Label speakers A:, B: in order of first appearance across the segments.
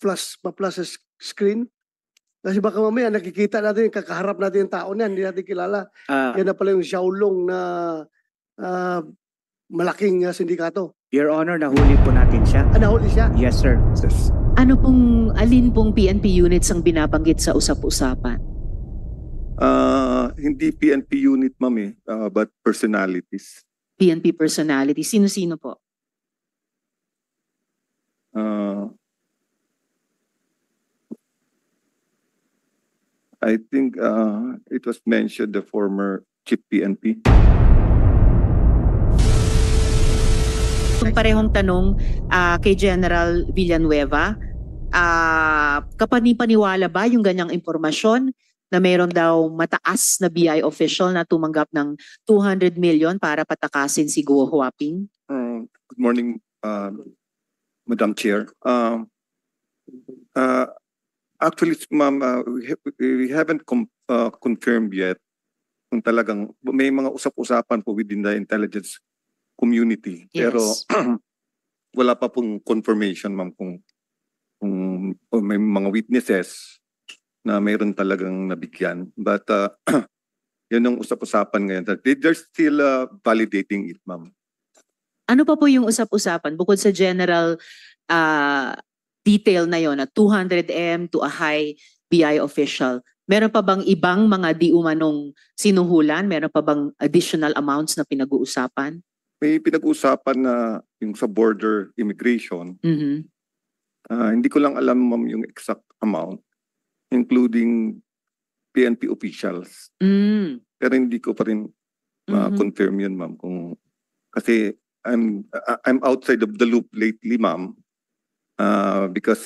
A: pa-flash sa screen? Kasi baka mamaya nakikita natin, kakaharap natin yung tao niyan, hindi natin kilala. Yan na pala yung Xiaolong na malaking sindikato.
B: Your Honor, nahuli po natin siya.
A: Nahuli siya?
B: Yes, sir.
C: Alin pong PNP units ang binabanggit sa usap-usapan?
D: Hindi PNP unit, ma'am, but personalities.
C: PNP personality. Sino-sino po?
D: I think it was mentioned the former chief PNP.
C: Itong parehong tanong kay General Villanueva, kapani-paniwala ba yung ganyang impormasyon na mayroon daw mataas na BI official na tumanggap ng 200 million para patakasin si Guo Huaping?
D: Good morning, Madam Chair. Actually, ma'am, we haven't confirmed yet kung talagang may mga usap-usapan po within the intelligence community.
C: Yes.
D: Pero wala pa pong confirmation, ma'am, kung may mga witnesses na mayroon talagang nabigyan. But yun ang usap-usapan ngayon. They're still validating it, ma'am.
C: Ano pa po yung usap-usapan bukod sa general detail na yon na 200M to a high BI official? Meron pa bang ibang mga di umanong sinuhulan? Meron pa bang additional amounts na pinag-uusapan?
D: May pinag-uusapan na yung sa border immigration. Hindi ko lang alam, ma'am, yung exact amount, including PNP officials. Pero hindi ko pa rin confirm yun, ma'am. Kasi I'm outside of the loop lately, ma'am, because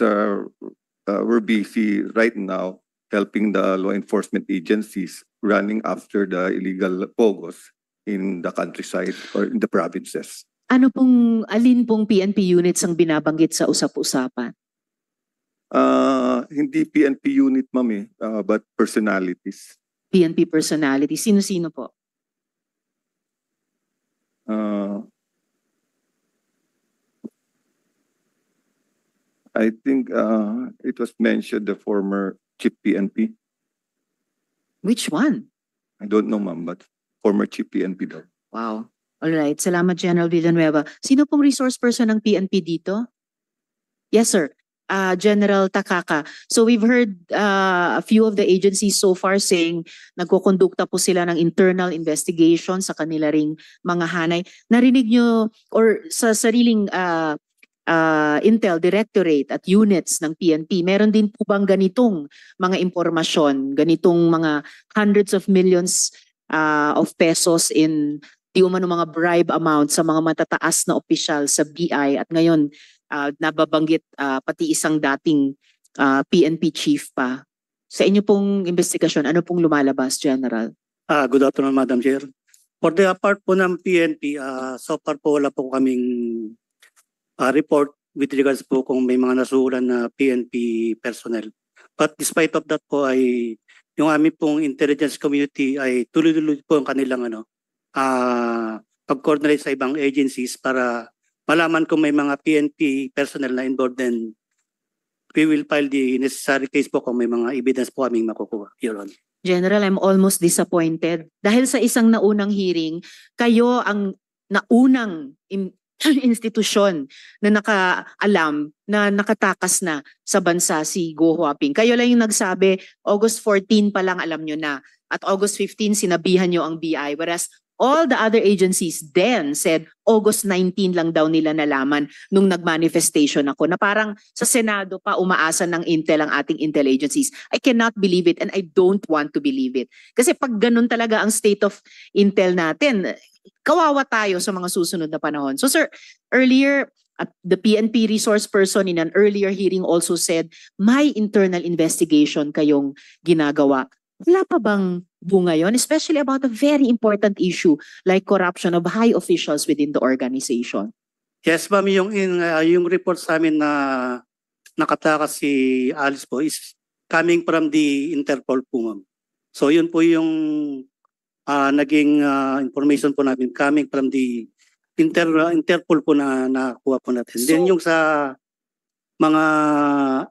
D: we're busy right now helping the law enforcement agencies running after the illegal pogos in the countryside or in the provinces.
C: Alin pong PNP units ang binabanggit sa usap-usapan?
D: Hindi PNP unit, ma'am, but personalities.
C: PNP personality. Sino-sino po?
D: I think it was mentioned the former chief PNP.
C: Which one?
D: I don't know, ma'am, but former chief PNP daw.
C: Wow. Alright. Salamat, General Villanueva. Sino pong resource person ng PNP dito? Yes, sir. General Takaka. So we've heard a few of the agencies so far saying nagkukondukta po sila ng internal investigation sa kanila ring mga hanay. Narinig nyo or sa sariling Intel Directorate at units ng PNP, meron din po bang ganitong mga impormasyon, ganitong mga hundreds of millions of pesos in di umano mga bribe amount sa mga matataas na opisyal sa BI at ngayon nababanggit pati isang dating PNP chief pa. Sa inyo pong investigasyon, ano pong lumalabas, General?
E: Good afternoon, Madam Chair. For the part po ng PNP, so far po wala po kaming report with regards po kung may mga nasuhulan na PNP personnel. But despite of that po ay yung aming pong intelligence community ay tuloy-tuloy po ang kanilang pag-coordinate sa ibang agencies para malaman kung may mga PNP personnel na involved, then we will file the necessary case po kung may mga evidence po kaming makukuha, Your Honor.
C: General, I'm almost disappointed. Dahil sa isang naunang hearing, kayo ang naunang institusyon na nakaalam na nakatakas na sa bansa si Guo Huaping. Kayo lang yung nagsabi, August 14 pa lang alam nyo na. At August 15 sinabihan nyo ang BI. Whereas all the other agencies then said August 19 lang daw nila nalaman nung nag-manifestation ako na parang sa Senado pa umaasa ng Intel ang ating Intel agencies. I cannot believe it and I don't want to believe it. Kasi pag ganun talaga ang state of Intel natin, kawawa tayo sa mga susunod na panahon. So sir, earlier, the PNP resource person in an earlier hearing also said, may internal investigation kayong ginagawa. Wala pa bang bunga yun? Especially about a very important issue like corruption of high officials within the organization.
E: Yes, ma'am, yung report sa amin na nakatakas si Alice po is coming from the Interpol po, ma'am. So yun po yung naging information po namin coming from the Interpol po na nakuha po natin.
C: So,
E: then yung sa mga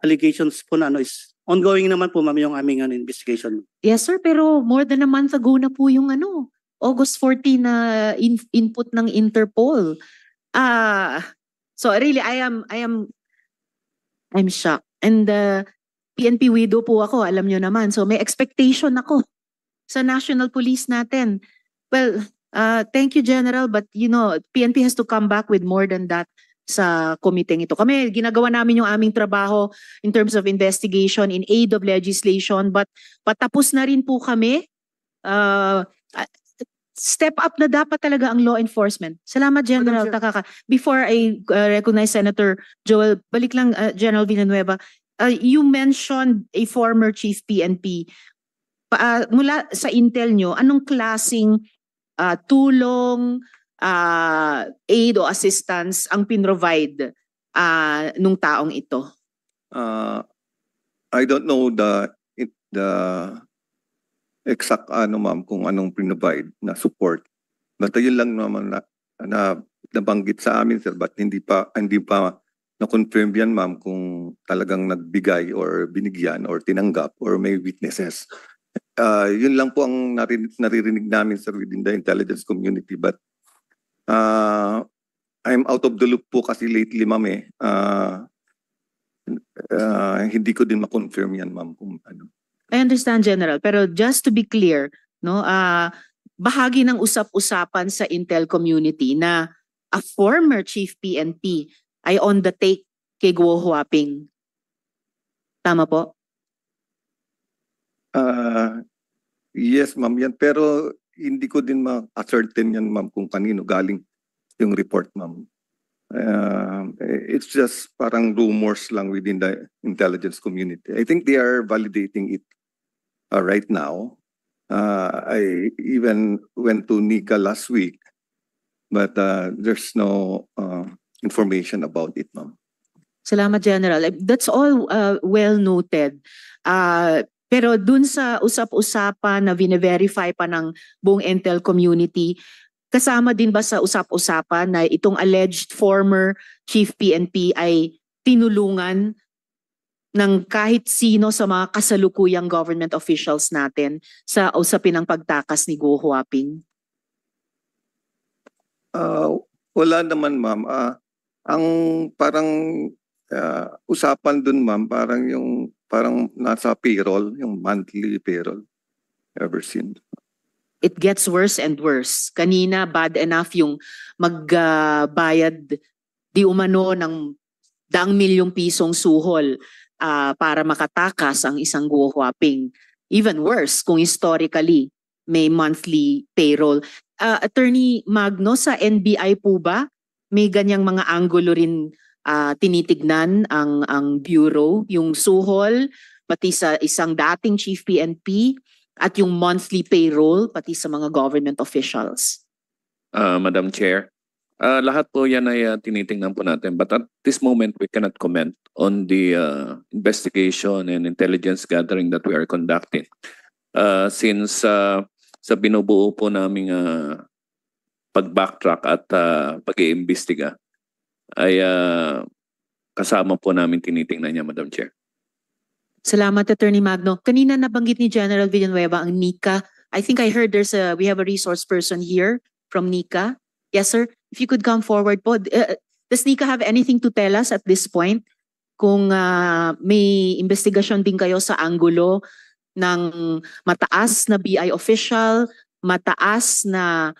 E: allegations po na is ongoing naman po, ma'am, yung aming investigation.
C: Yes, sir, pero more than a month ago na po yung August 14 na input ng Interpol. So really, I'm shocked. And PNP widow po ako, alam nyo naman. So may expectation ako sa National Police natin. Well, thank you, General, but PNP has to come back with more than that sa komiteng ito. Kami, ginagawa namin yung aming trabaho in terms of investigation in aid of legislation, but patapos na rin po kami. Step up na dapat talaga ang law enforcement. Salamat, General Takaka. Before I recognize Senator Joel, balik lang, General Villanueva, you mentioned a former chief PNP. Mula sa intel nyo, anong klaseng tulong, aid o assistance ang pinrovide nung taong ito?
D: I don't know the exact ma'am kung anong provide na support. But yun lang naman na nabanggit sa amin, sir, but hindi pa na-confirm yan, ma'am, kung talagang nagbigay or binigyan or tinanggap or may witnesses. Yun lang po ang naririnig namin, sir, within the intelligence community. But I'm out of the loop po kasi lately, ma'am, hindi ko din ma-confirm yan, ma'am, kung ano.
C: I understand, General, pero just to be clear, bahagi ng usap-usapan sa Intel community na a former chief PNP ay on the take kay Guo Huaping. Tama po?
D: Yes, ma'am, yan. Pero hindi ko din ma-ascertain yan, ma'am, kung kanino galing yung report, ma'am. It's just parang rumors lang within the intelligence community. I think they are validating it right now. I even went to Nika last week, but there's no information about it, ma'am.
C: Salamat, General. That's all well noted. Pero dun sa usap-usapan na vine-verify pa ng buong Intel community, kasama din ba sa usap-usapan na itong alleged former chief PNP ay tinulungan ng kahit sino sa mga kasalukuyang government officials natin sa usapin ng pagtakas ni Guo Huaping?
D: Wala naman, ma'am. Ang parang usapan dun, ma'am, parang nasa payroll, yung monthly payroll ever since.
C: It gets worse and worse. Kanina, bad enough yung magbayad di umano ng daang milyong pisong suhol para makatakas ang isang Guo Huaping. Even worse kung historically may monthly payroll. Attorney Magno, sa NBI po ba may ganyang mga anggulo rin tinitignan ang bureau, yung suhol pati sa isang dating chief PNP at yung monthly payroll pati sa mga government officials?
F: Madam Chair, lahat po yan ay tinitingnan po natin. But at this moment, we cannot comment on the investigation and intelligence gathering that we are conducting. Since sa binubuo po naming pag-backtrack at pag-iimbestiga, ay kasama po namin tinitingnan niya, Madam Chair.
C: Salamat, Attorney Magno. Kanina nabanggit ni General Villanueva ang NICA. I think I heard we have a resource person here from NICA. Yes, sir. If you could come forward po. Does NICA have anything to tell us at this point? Kung may investigasyon din kayo sa anggulo ng mataas na BI official, mataas na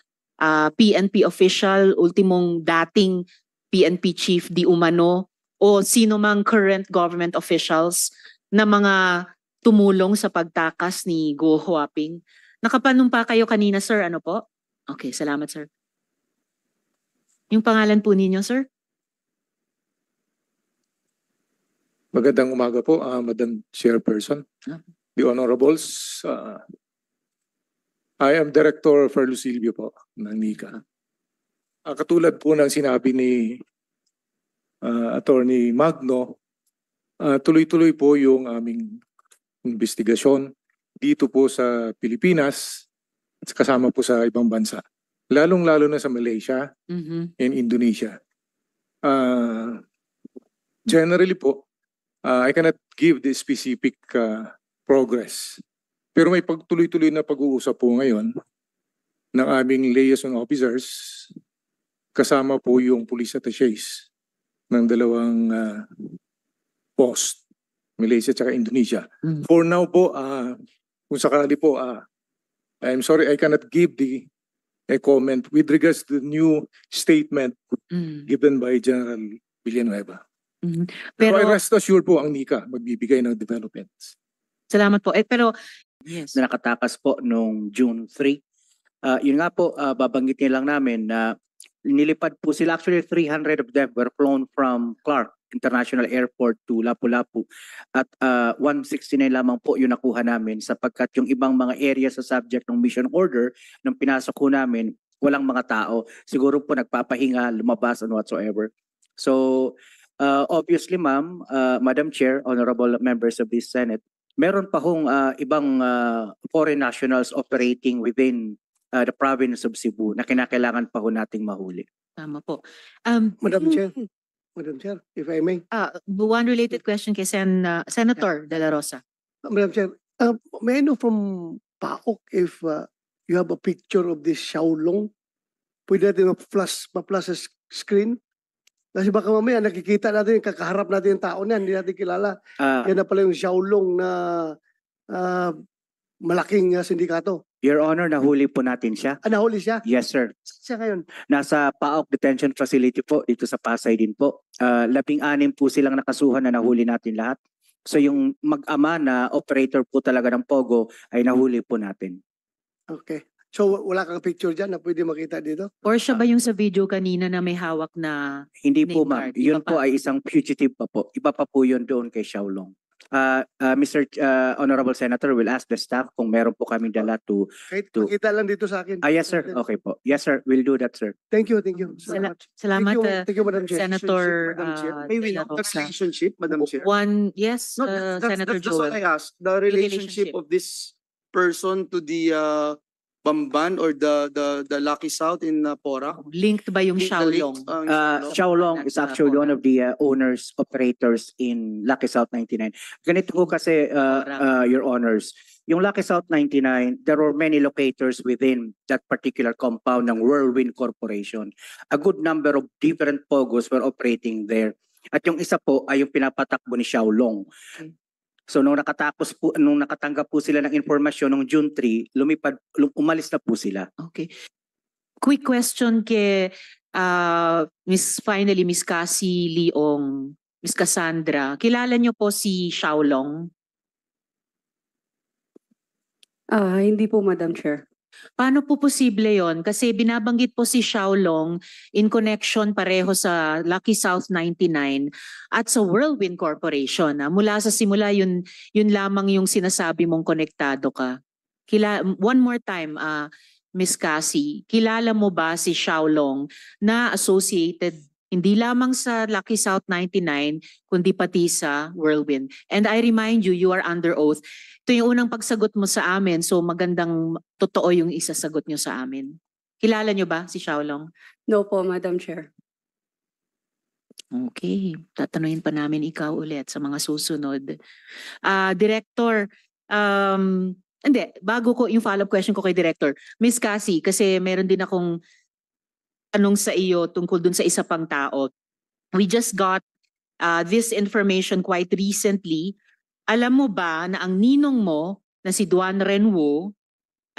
C: PNP official, ultimong dating PNP chief di umano, o sino mang current government officials na mga tumulong sa pagtakas ni Guo Huaping. Nakapanumpa kayo kanina, sir. Ano po? Okay, salamat, sir. Yung pangalan po ninyo, sir?
G: Magandang umaga po, Madam Chairperson. The Honorables. I am Director Ferlo Silvio po ng NICA. Katulad po ng sinabi ni Attorney Magno, tuloy-tuloy po yung aming investigasyon dito po sa Pilipinas at kasama po sa ibang bansa. Lalong-lalo na sa Malaysia and Indonesia. generally po, I cannot give the specific progress. Pero may pagtuloy-tuloy na pag-uusap po ngayon ng aming liaison officers kasama po yung police attaches ng dalawang post, Malaysia at Indonesia. For now po, kung sakali po, I'm sorry, I cannot give a comment with regards to the new statement given by General Villanueva. Pero I
C: Pero
G: rest assured po ang NICA magbibigay ng developments.
C: salamat po. Pero yes.
B: Na nakatakas po noong June 3. Yun nga po, babanggitin lang namin na nilipad po sila. Actually, 300 of them were flown from Clark International Airport to Lapu-Lapu. At 169 lamang po yung nakuha namin sapagkat yung ibang mga area sa subject ng mission order nung pinasok ko namin, walang mga tao. Siguro po nagpapahinga, lumabas and whatsoever. So, obviously ma'am, Madam Chair, honorable members of this Senate, meron pa hong ibang foreign nationals operating within the province of Cebu na kinakailangan pa ho nating mahuli.
C: Tama po.
A: Madam Chair, if I may.
C: One related question kay Senator De La Rosa.
A: Madam Chair, may I know from PAOK if you have a picture of this Xiaolong? Pwede natin ma-flash sa screen? Kasi baka mamaya nakikita natin, kakaharap natin yung tao niyan, hindi natin kilala. Yan na pala yung Xiaolong na malaking sindikato.
B: Your Honor, nahuli po natin siya.
A: Nahuli siya?
B: Yes, sir.
A: Siya ngayon?
B: Nasa PAOK Detention Facility po, dito sa Pasay din po. 16 po silang nakasuhan na nahuli natin lahat. So yung mag-ama na operator po talaga ng Pogo ay nahuli po natin.
A: Okay. So wala kang picture dyan na pwede makita dito?
C: Or siya ba yung sa video kanina na may hawak na
B: Hindi po
C: name
B: ma'am,
C: card?
B: yun
C: Iba pa?
B: po ay isang fugitive pa po. Iba pa po yun doon kay Xiaolong. Mr. Honorable Senator will ask the staff kung meron po kami dala to...
A: Kahit
B: To-
A: makita lang dito sa akin.
B: Yes sir, okay po. Yes sir, we'll do that sir.
A: Thank you.
C: Salamat,
A: Thank you, Madam Chair.
C: Senator
H: Madam Chair. May we
C: De La
H: know the
C: Rosa.
H: relationship, Madam Chair?
C: One, yes,
H: No,
C: Senator
H: that's what
C: Joel.
H: I asked. The relationship of this person to the Bamban or the Lucky South in Porac?
C: Linked ba yung
H: Link the
C: Xiaolong?
H: links,
B: Xiaolong is actually one of the owners, operators in Lucky South 99. Ganito po kasi, Your Honors, yung Lucky South 99, there were many locators within that particular compound ng Whirlwind Corporation. A good number of different Pogos were operating there. At yung isa po ay yung pinapatakbo ni Xiaolong.
C: Okay.
B: So nung nakatanggap po sila ng informasyon noong June 3, umalis na po sila.
C: Okay. Quick question kay Miss Cassie Leong, Miss Cassandra. Kilala niyo po si Xiaolong?
I: Hindi po, Madam Chair.
C: Paano po posible yon? Kasi binabanggit po si Xiaolong in connection pareho sa Lucky South 99 at sa Whirlwind Corporation. Mula sa simula, yun lamang yung sinasabi mong konektado ka. One more time, Miss Cassie, kilala mo ba si Xiaolong na associated hindi lamang sa Lucky South 99, kundi pati sa Whirlwind? And I remind you, you are under oath. Ito yung unang pagsagot mo sa amin, so magandang totoo yung isasagot nyo sa amin. Kilala nyo ba si Xiaolong?
I: No po, Madam Chair.
C: Okay, tatanungin pa namin ikaw ulit sa mga susunod. Director, hindi, bago ko yung follow-up question ko kay Director, Miss Cassie, kasi meron din akong tanong sa iyo tungkol dun sa isa pang tao. We just got this information quite recently. Alam mo ba na ang ninong mo na si Duan Renwu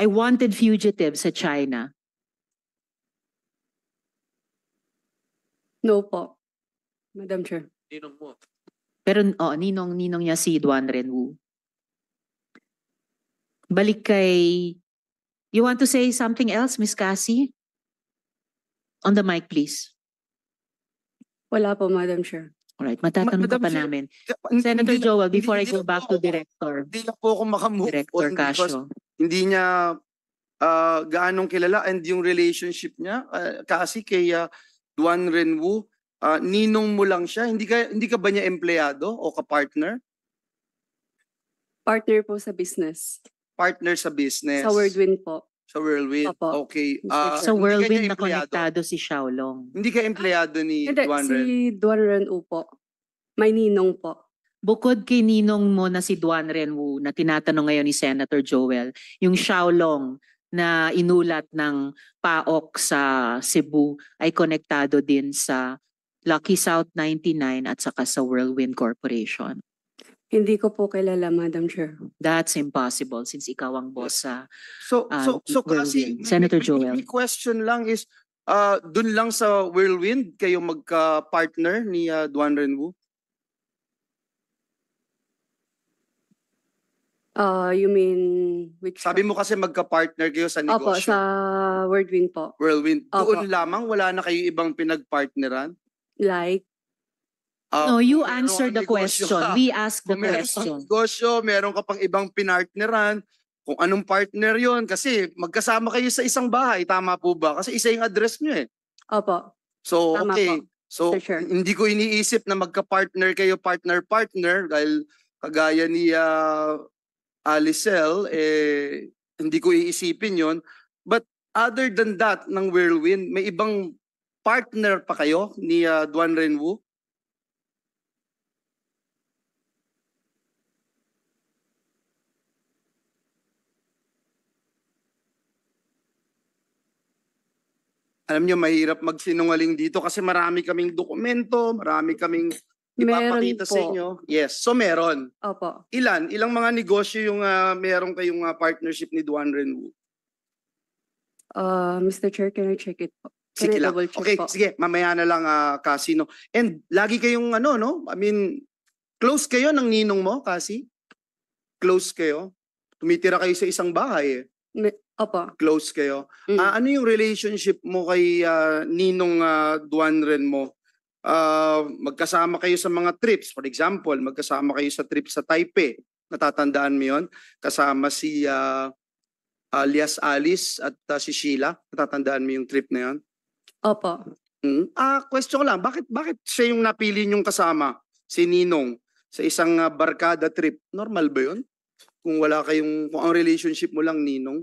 C: ay wanted fugitive sa China?
I: No po, Madam Chair.
C: Pero ninong niya si Duan Renwu. Balik kay... You want to say something else, Miss Cassie? On the mic, please.
I: Wala po, Madam Chair.
C: Alright, matatanong ka
H: Madam
C: pa
H: Chair,
C: namin. Senator Joel, before I go back to Director.
H: Hindi lang po ako makamove
C: Director
H: on because
C: Casio.
H: hindi niya gaanong kilala and yung relationship niya kasi kay Duan Renwu, ninong mo lang siya. Hindi ka ba niya empleyado o ka-partner?
I: Partner po sa business.
H: Partner sa business.
I: Sa Whirlwind po.
H: Sa Whirlwind.
I: Opo.
H: Okay.
C: Sa
H: hindi ka
C: Whirlwind
H: niya
C: na
H: empleyado?
C: konektado si Xiaolong.
H: Hindi ka empleyado ni
I: Hindi,
H: Duan
I: si
H: Renwu?
I: Duan Renwu po. May ninong po.
C: Bukod kay ninong mo na si Duan Renwu na tinatanong ngayon ni Senator Joel, yung Xiaolong na inulat ng PAOK sa Cebu ay konektado din sa Lucky South 99 at saka sa Whirlwind Corporation.
I: Hindi ko po kilala, Madam Chair.
C: That's impossible since ikaw ang boss sa
H: So
C: Whirlwind.
H: kasi
C: Senator Joel.
H: may question lang is dun lang sa Whirlwind kayo magka-partner ni Duan Renwu?
I: You mean which?
H: Sabi mo kasi magka-partner kayo sa
I: Opo,
H: negosyo.
I: sa Whirlwind po.
H: Whirlwind.
I: Opo.
H: Doon lamang wala na kayo ibang pinag-partneran?
I: Like,
C: No, you
H: Kung meron
C: answer
H: kang
C: the
H: negosyo
C: question.
H: ka,
C: We ask the
H: kung meron kang
C: question.
H: negosyo, meron ka pang ibang pinartneran, kung anong partner yon kasi magkasama kayo sa isang bahay, tama po ba? Kasi isa yung address nyo eh.
I: opo.
H: So,
I: Tama
H: okay.
I: po,
H: So,
I: Mr. Chair.
H: hindi ko iniisip na magka-partner kayo, partner-partner, dahil kagaya ni Alicel, hindi ko iisipin yon. But other than that, ng Whirlwind, may ibang partner pa kayo ni Duan Renwu? Alam niyo, mahirap magsinungaling dito kasi marami kaming dokumento, marami kaming ipapakita sa
I: po.
H: inyo. Yes, so meron.
I: Opo.
H: Ilang mga negosyo yung meron kayong partnership ni Duan Renwu?
I: Mr. Chair, can I check it po? Can
H: Sige
I: I
H: lang.
I: double check
H: Okay,
I: po?
H: sige, mamaya na lang Cassie, no? And lagi kayong no? I mean, close kayo ng ninong mo, Cassie? Close kayo? Tumitira kayo sa isang bahay eh.
I: Opo.
H: Close kayo.
I: Mm.
H: Ano yung relationship mo kay ninong Duan Ren mo? Magkasama kayo sa mga trips. For example, magkasama kayo sa trip sa Taipei. Natatandaan mo yun? Kasama si alias Alice at si Sheila. Natatandaan mo yung trip na yun?
I: Opo.
H: Question ko lang, bakit siya yung napili niyong kasama? Si Ninong sa isang barkada trip. Normal ba yun? Kung ang relationship mo lang Ninong?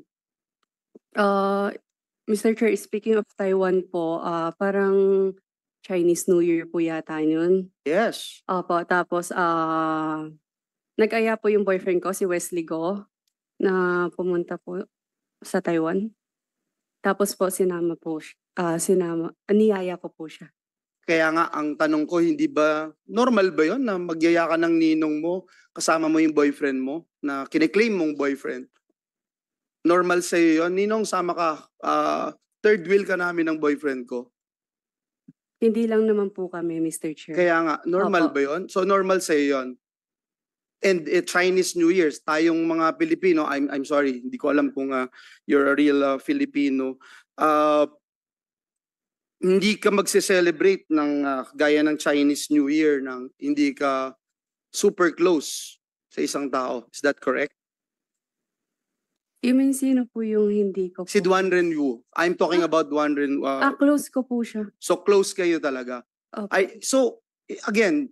I: Mr. Chair, speaking of Taiwan po, parang Chinese New Year po yata yun.
H: Yes.
I: Opo, tapos nag-aya po yung boyfriend ko, si Wesley Go, na pumunta po sa Taiwan. Tapos po niyaya ko po siya.
H: Kaya nga, ang tanong ko, hindi ba, normal ba yun na magyaya ka ng ninong mo, kasama mo yung boyfriend mo, na kiniklaim mong boyfriend? Normal sa'yo yun? Ninong, sama ka, third wheel ka namin ng boyfriend ko.
I: Hindi lang naman po kami, Mr. Chair.
H: Kaya nga, normal
I: Opo.
H: ba yun? So normal sa'yo yun? And Chinese New Year's, tayong mga Pilipino, I'm sorry, hindi ko alam kung you're a real Filipino, hindi ka magse-celebrate ng gaya ng Chinese New Year nang hindi ka super close sa isang tao. Is that correct?
I: You mean sino po yung hindi ko po?
H: Si Duan Renwu. I'm talking about Duan Renwu.
I: Close ko po siya.
H: So close kayo talaga.
I: Opo.
H: So again,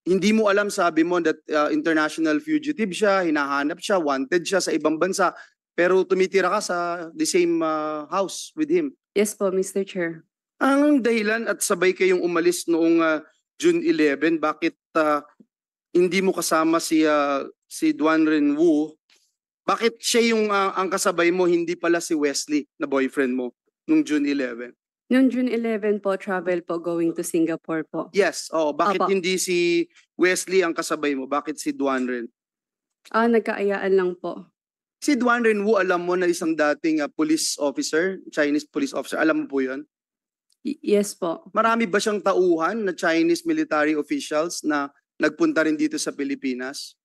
H: hindi mo alam, sabi mo that international fugitive siya, hinahanap siya, wanted siya sa ibang bansa, pero tumitira ka sa the same house with him.
I: Yes po, Mr. Chair.
H: Ang dahilan at sabay kayong umalis noong June 11, bakit hindi mo kasama si Duan Renwu? Bakit siya yung ang kasabay mo, hindi pala si Wesley na boyfriend mo nung June 11?
I: Noong June 11 po, travel po going to Singapore po.
H: Yes, bakit
I: Opo.
H: hindi si Wesley ang kasabay mo? Bakit si Duan Ren?
I: Nagkaayaan lang po.
H: Si Duan Renwu, alam mo na isang dating police officer, Chinese police officer, alam mo po yun?
I: Yes po.
H: Marami ba siyang tauhan na Chinese military officials na nagpunta rin dito sa Pilipinas?